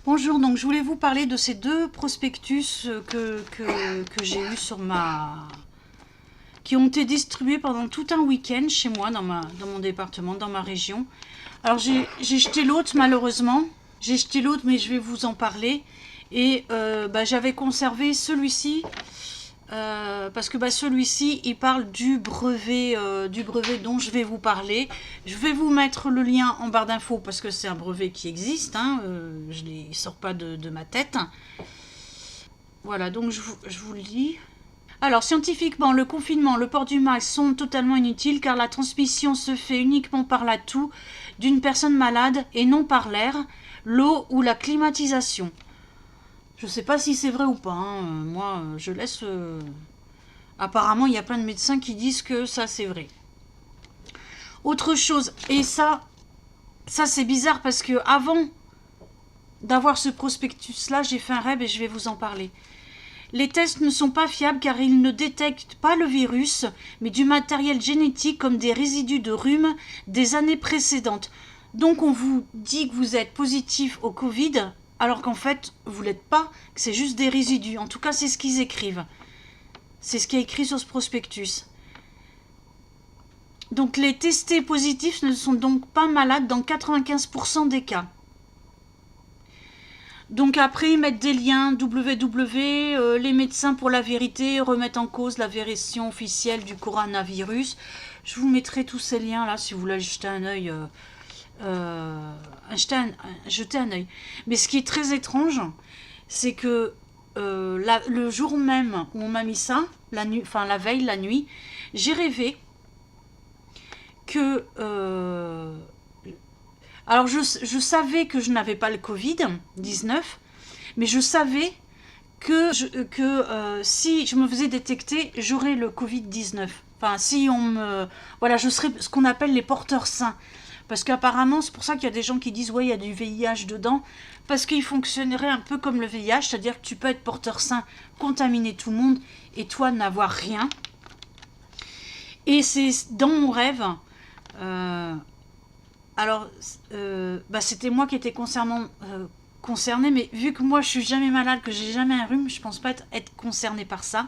Bonjour, donc je voulais vous parler de ces deux prospectus que j'ai eu sur qui ont été distribués pendant tout un week-end chez moi, dans mon département, dans ma région. Alors j'ai jeté l'autre malheureusement, j'ai jeté l'autre mais je vais vous en parler. Et j'avais conservé celui-ci, parce que celui-ci il parle du brevet dont je vais vous parler. Je vais vous mettre le lien en barre d'infos parce que c'est un brevet qui existe, hein, je ne sors pas de ma tête. Voilà, donc je vous le dis. Alors, scientifiquement, le confinement, le port du masque sont totalement inutiles car la transmission se fait uniquement par la toux d'une personne malade et non par l'air, l'eau ou la climatisation. Je ne sais pas si c'est vrai ou pas, hein. Moi je laisse... Apparemment, il y a plein de médecins qui disent que ça c'est vrai. Autre chose, et ça c'est bizarre parce que avant d'avoir ce prospectus-là, j'ai fait un rêve et je vais vous en parler. Les tests ne sont pas fiables car ils ne détectent pas le virus, mais du matériel génétique comme des résidus de rhume des années précédentes. Donc on vous dit que vous êtes positif au Covid, alors qu'en fait, vous ne l'êtes pas, que c'est juste des résidus. En tout cas, c'est ce qu'ils écrivent. C'est ce qui est écrit sur ce prospectus. Donc les testés positifs ne sont donc pas malades dans 95% des cas. Donc après, ils mettent des liens www, les médecins pour la vérité remettent en cause la version officielle du coronavirus. Je vous mettrai tous ces liens là si vous voulez jeter un œil. Jeter un œil. Mais ce qui est très étrange, c'est que le jour même où on m'a mis ça, la veille, la nuit, j'ai rêvé que... alors je savais que je n'avais pas le Covid-19, mais je savais que si je me faisais détecter, j'aurais le Covid-19. Enfin, si on me... Voilà, je serais ce qu'on appelle les porteurs sains. Parce qu'apparemment, c'est pour ça qu'il y a des gens qui disent « ouais, il y a du VIH dedans », parce qu'il fonctionnerait un peu comme le VIH, c'est-à-dire que tu peux être porteur sain, contaminer tout le monde, et toi n'avoir rien. Et c'est dans mon rêve... c'était moi qui étais concernée, mais vu que moi je suis jamais malade, que j'ai jamais un rhume, je pense pas être concernée par ça.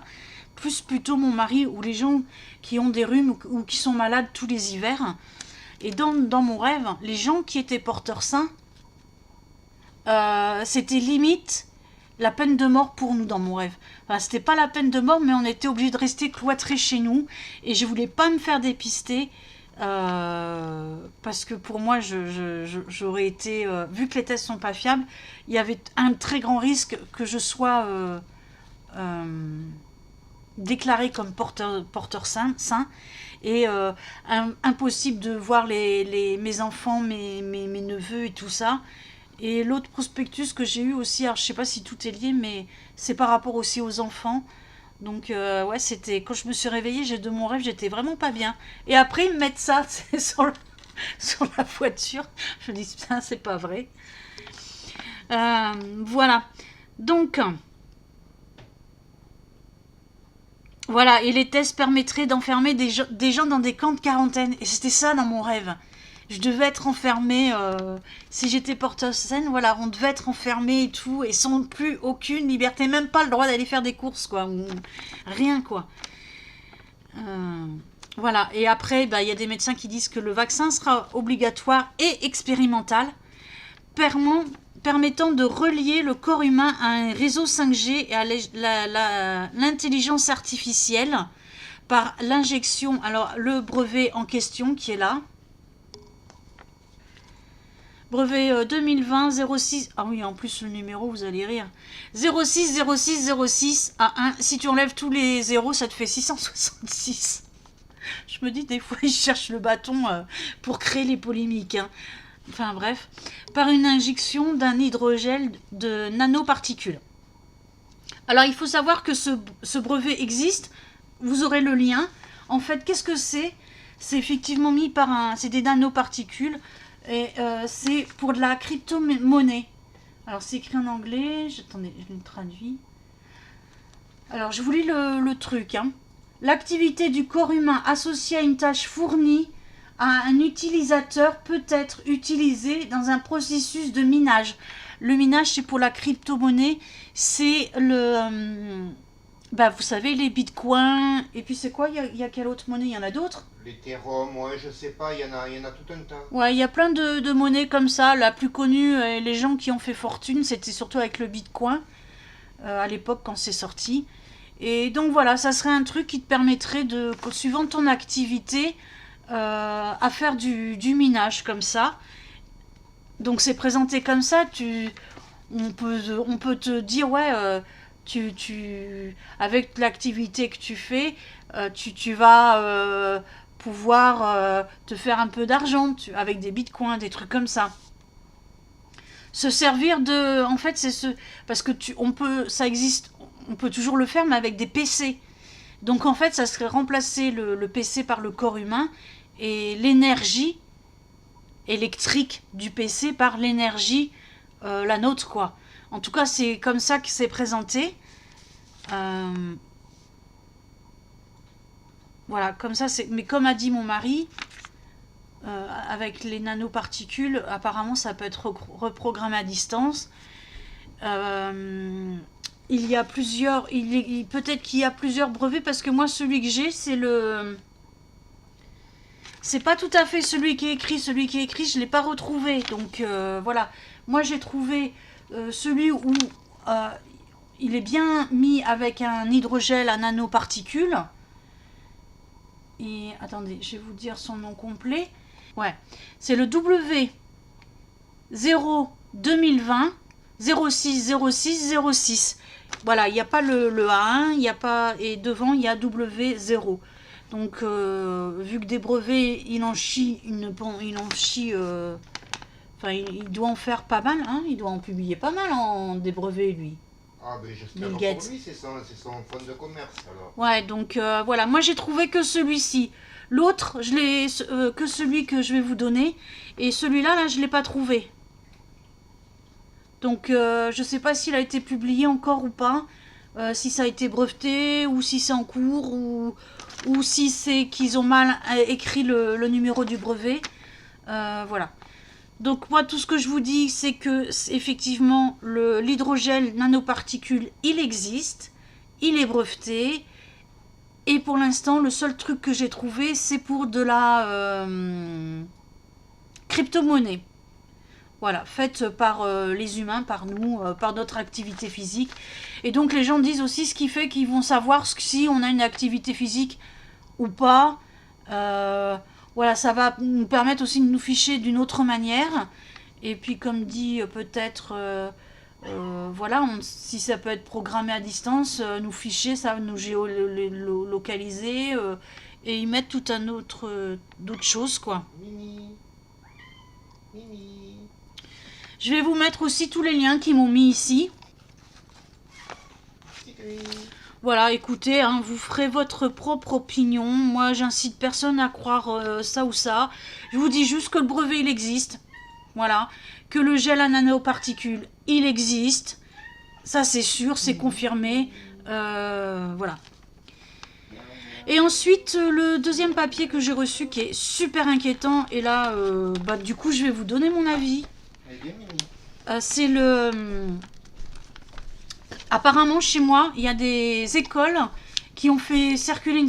Plus plutôt mon mari ou les gens qui ont des rhumes ou qui sont malades tous les hivers. Et dans mon rêve, les gens qui étaient porteurs sains, c'était limite la peine de mort pour nous dans mon rêve. Enfin, c'était pas la peine de mort, mais on était obligés de rester cloîtrés chez nous. Et je voulais pas me faire dépister. Parce que pour moi j'aurais été vu que les tests sont pas fiables, il y avait un très grand risque que je sois déclaré comme porteur sain et impossible de voir mes enfants, mes neveux et tout ça. Et l'autre prospectus que j'ai eu aussi, alors je sais pas si tout est lié, mais c'est par rapport aussi aux enfants. Donc ouais, c'était quand je me suis réveillée, de mon rêve, j'étais vraiment pas bien. Et après ils me mettent ça sur la voiture. Je me dis putain, c'est pas vrai. Voilà. Donc voilà, et les tests permettraient d'enfermer des gens dans des camps de quarantaine. Et c'était ça dans mon rêve. Je devais être enfermée, si j'étais porteuse saine, voilà, on devait être enfermée et tout, et sans plus aucune liberté, même pas le droit d'aller faire des courses, quoi, ou rien, quoi. Voilà, et après, il y a des médecins qui disent que le vaccin sera obligatoire et expérimental, permettant de relier le corps humain à un réseau 5G et à l'intelligence artificielle par l'injection. Alors, le brevet en question qui est là, brevet 2020 06... Ah oui, en plus le numéro, vous allez rire. 06 06 06 à 1. Si tu enlèves tous les zéros, ça te fait 666. Je me dis, des fois, ils cherchent le bâton pour créer les polémiques. Hein. Enfin bref. Par une injection d'un hydrogel de nanoparticules. Alors, il faut savoir que ce brevet existe. Vous aurez le lien. En fait, qu'est-ce que c'est? C'est effectivement mis par un... C'est des nanoparticules. Et c'est pour de la crypto-monnaie. Alors, c'est écrit en anglais. Attendez, je le traduis. Alors, je vous lis le truc. Hein. L'activité du corps humain associée à une tâche fournie un utilisateur peut être utilisé dans un processus de minage. Le minage, c'est pour la crypto-monnaie, c'est vous savez, les bitcoins, et puis c'est quoi, il y a quelle autre monnaie? Il y en a d'autres? L'Ethereum, ouais, je sais pas, il y en a tout un tas. Ouais, il y a plein de monnaies comme ça. La plus connue, les gens qui ont fait fortune, c'était surtout avec le bitcoin, à l'époque quand c'est sorti. Et donc voilà, ça serait un truc qui te permettrait de, suivant ton activité, à faire du minage comme ça. Donc c'est présenté comme ça, on peut te dire, ouais, avec l'activité que tu fais, tu vas pouvoir te faire un peu d'argent avec des bitcoins, des trucs comme ça. Se servir de, en fait, parce que ça existe, on peut toujours le faire, mais avec des PC. Donc en fait, ça serait remplacer le PC par le corps humain et l'énergie électrique du PC par l'énergie la nôtre, quoi. En tout cas, c'est comme ça que c'est présenté. Voilà, comme ça, c'est. Mais comme a dit mon mari, avec les nanoparticules, apparemment, ça peut être reprogrammé à distance. Il y a plusieurs. Peut-être qu'il y a plusieurs brevets parce que moi, celui que j'ai, c'est le. C'est pas tout à fait celui qui est écrit. Celui qui est écrit, je l'ai pas retrouvé. Donc voilà. Moi, j'ai trouvé celui où il est bien mis avec un hydrogel à nanoparticules. Et attendez, je vais vous dire son nom complet. Ouais, c'est le W 0 2020 06 06 06. Voilà, il n'y a pas le A1, il n'y a pas, et devant il y a W0. Donc vu que des brevets, il en chie, enfin il doit en faire pas mal, hein, il doit en publier pas mal en des brevets lui. Ah, ben j'espère Bill pour Gates. lui, c'est son fonds de commerce alors. Ouais, donc voilà, moi j'ai trouvé que celui-ci. L'autre, je l'ai que celui que je vais vous donner, et celui-là, là, je l'ai pas trouvé. Donc je sais pas s'il a été publié encore ou pas, si ça a été breveté ou si c'est en cours ou si c'est qu'ils ont mal écrit le numéro du brevet. Voilà. Donc moi tout ce que je vous dis c'est que effectivement l'hydrogel nanoparticule il existe, il est breveté et pour l'instant le seul truc que j'ai trouvé c'est pour de la crypto-monnaie. Voilà, faite par les humains, par nous, par notre activité physique. Et donc les gens disent aussi ce qui fait qu'ils vont savoir si on a une activité physique ou pas. Voilà, ça va nous permettre aussi de nous ficher d'une autre manière. Et puis comme dit peut-être, voilà, si ça peut être programmé à distance, nous ficher, ça va nous géolocaliser et y mettre tout un autre d'autres choses, quoi. Mimi. Mimi. Je vais vous mettre aussi tous les liens qu'ils m'ont mis ici. Voilà, écoutez, hein, vous ferez votre propre opinion. Moi, j'incite personne à croire ça ou ça. Je vous dis juste que le brevet, il existe. Voilà. Que le gel à nanoparticules, il existe. Ça, c'est sûr, c'est confirmé. Voilà. Et ensuite, le deuxième papier que j'ai reçu qui est super inquiétant. Et là, du coup, je vais vous donner mon avis. C'est le... Apparemment, chez moi, il y a des écoles qui ont fait circuler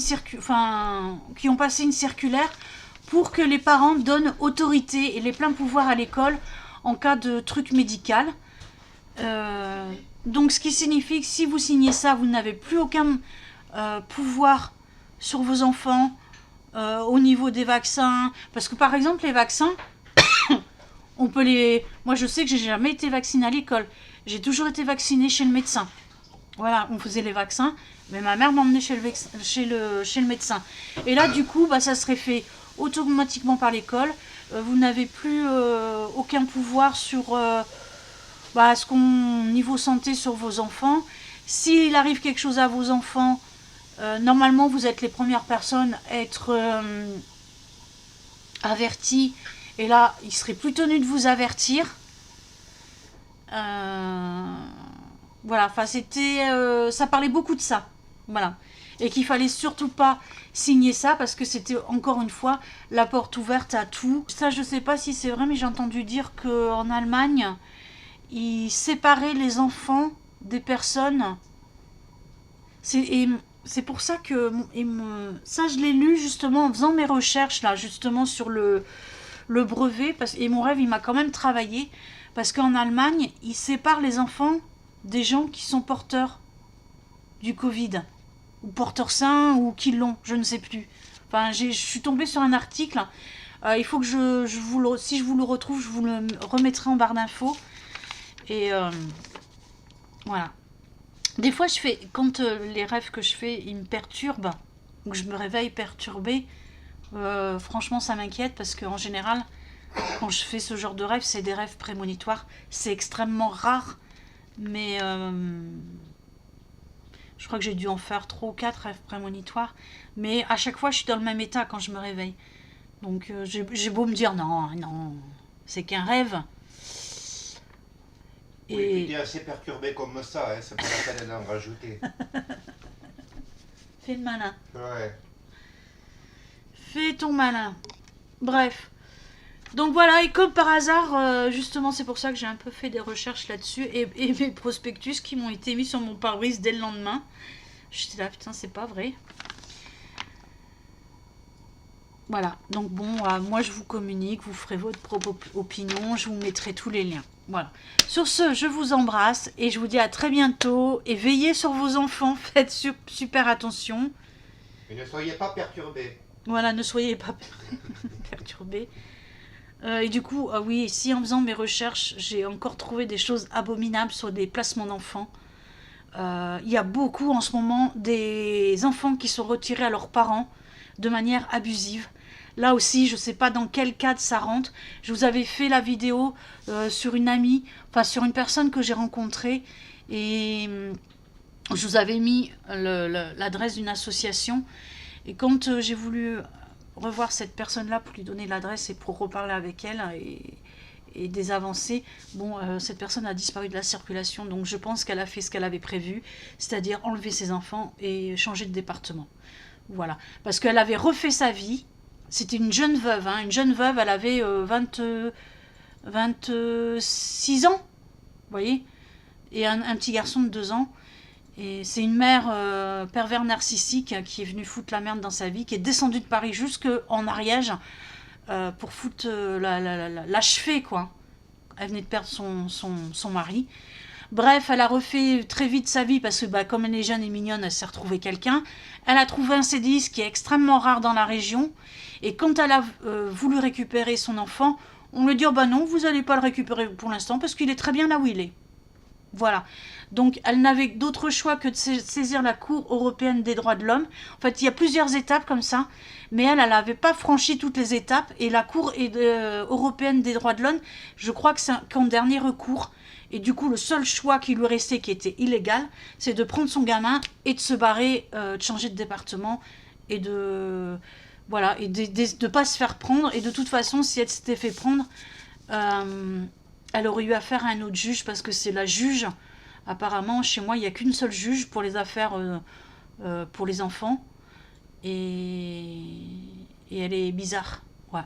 qui ont passé une circulaire pour que les parents donnent autorité et les pleins pouvoirs à l'école en cas de truc médical. Donc, ce qui signifie que si vous signez ça, vous n'avez plus aucun pouvoir sur vos enfants au niveau des vaccins. Parce que, par exemple, les vaccins, on peut les... Moi, je sais que j'ai jamais été vaccinée à l'école. J'ai toujours été vaccinée chez le médecin. Voilà, on faisait les vaccins, mais ma mère m'emmenait chez le médecin. Et là, du coup, ça serait fait automatiquement par l'école. Vous n'avez plus aucun pouvoir sur niveau santé sur vos enfants. S'il arrive quelque chose à vos enfants, normalement, vous êtes les premières personnes à être averties. Et là, il serait plus tenu de vous avertir. Voilà, enfin c'était... ça parlait beaucoup de ça. Voilà. et qu'il fallait surtout pas signer ça parce que c'était encore une fois la porte ouverte à tout. Ça, je sais pas si c'est vrai, mais j'ai entendu dire qu'en Allemagne, ils séparaient les enfants des personnes. C'est pour ça que ça, je l'ai lu justement en faisant mes recherches là, justement sur le brevet, et mon rêve, il m'a quand même travaillé, parce qu'en Allemagne, ils séparent les enfants des gens qui sont porteurs du Covid, ou porteurs sains, ou qui l'ont, je ne sais plus. Enfin, je suis tombée sur un article, il faut que si je vous le retrouve, je vous le remettrai en barre d'infos. Et voilà. Des fois, quand les rêves que je fais, ils me perturbent, ou que je me réveille perturbée, franchement, ça m'inquiète, parce qu'en général, quand je fais ce genre de rêve, c'est des rêves prémonitoires. C'est extrêmement rare, mais je crois que j'ai dû en faire 3 ou 4 rêves prémonitoires. Mais à chaque fois, je suis dans le même état quand je me réveille. Donc, j'ai beau me dire, non, c'est qu'un rêve. Et... Oui, tu es assez perturbé comme ça, hein, c'est pas la peine d'en rajouter. Fais le malin. Ouais. Fais ton malin. Bref. Donc voilà, et comme par hasard, justement, c'est pour ça que j'ai un peu fait des recherches là-dessus, et mes prospectus qui m'ont été mis sur mon pare-brise dès le lendemain. J'étais là, putain, c'est pas vrai. Voilà, donc bon, moi je vous communique, vous ferez votre propre opinion, je vous mettrai tous les liens. Voilà. Sur ce, je vous embrasse, et je vous dis à très bientôt, et veillez sur vos enfants, faites super attention. Et ne soyez pas perturbés. Voilà, ne soyez pas perturbés. Et du coup, oui, si en faisant mes recherches, j'ai encore trouvé des choses abominables sur des placements d'enfants. Il y a beaucoup en ce moment des enfants qui sont retirés à leurs parents de manière abusive. Là aussi, je ne sais pas dans quel cadre ça rentre. Je vous avais fait la vidéo sur une amie, enfin sur une personne que j'ai rencontrée, et je vous avais mis l'adresse d'une association. Et quand j'ai voulu revoir cette personne-là pour lui donner l'adresse et pour reparler avec elle et des avancées, bon, cette personne a disparu de la circulation, donc je pense qu'elle a fait ce qu'elle avait prévu, c'est-à-dire enlever ses enfants et changer de département. Voilà, parce qu'elle avait refait sa vie. C'était une jeune veuve, hein. Une jeune veuve, elle avait 26 ans, vous voyez, et un petit garçon de 2 ans. Et c'est une mère pervers narcissique qui est venue foutre la merde dans sa vie, qui est descendue de Paris jusqu'en Ariège pour foutre l'achever, quoi. Elle venait de perdre son mari. Bref, elle a refait très vite sa vie parce que comme elle est jeune et mignonne, elle s'est retrouvée quelqu'un. Elle a trouvé un CDI, ce qui est extrêmement rare dans la région. Et quand elle a voulu récupérer son enfant, on lui dit oh, non, vous n'allez pas le récupérer pour l'instant parce qu'il est très bien là où il est. Voilà. Donc, elle n'avait d'autre choix que de saisir la Cour européenne des droits de l'homme. En fait, il y a plusieurs étapes comme ça, mais elle n'avait pas franchi toutes les étapes. Et la Cour européenne des droits de l'homme, je crois que c'est qu'en dernier recours. Et du coup, le seul choix qui lui restait, qui était illégal, c'est de prendre son gamin et de se barrer, de changer de département et de voilà, et de pas se faire prendre. Et de toute façon, si elle s'était fait prendre, elle aurait eu affaire à un autre juge parce que c'est la juge. Apparemment, chez moi, il n'y a qu'une seule juge pour les affaires pour les enfants. Et elle est bizarre. Ouais.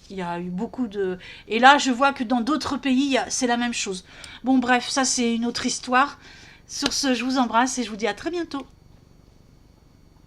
Il y a eu beaucoup de... Et là, je vois que dans d'autres pays, c'est la même chose. Bon, bref, ça, c'est une autre histoire. Sur ce, je vous embrasse et je vous dis à très bientôt.